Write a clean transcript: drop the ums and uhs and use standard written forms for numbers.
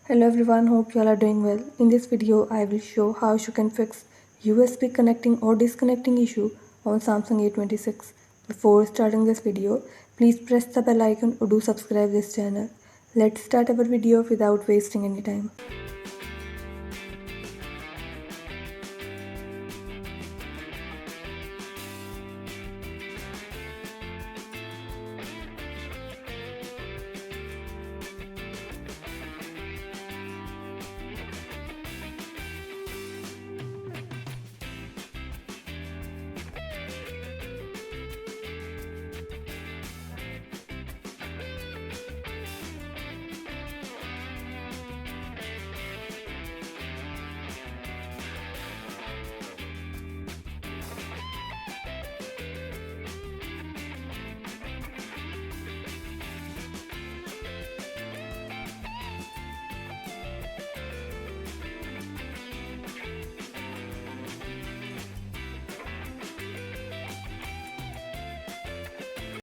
Hello everyone, hope you all are doing well. In this video, I will show how you can fix USB connecting or disconnecting issue on Samsung A26. Before starting this video, please press the bell icon or do subscribe this channel. Let's start our video without wasting any time.